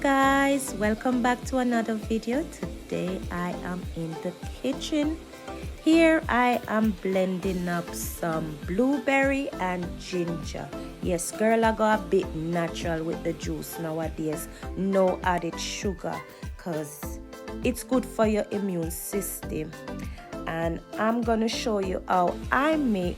guys, welcome back to another video. Today I am in the kitchen. Here I am blending up some blueberry and ginger. Yes, girl, I got a bit natural with the juice nowadays. No added sugar, because it's good for your immune system. And I'm gonna show you how I make my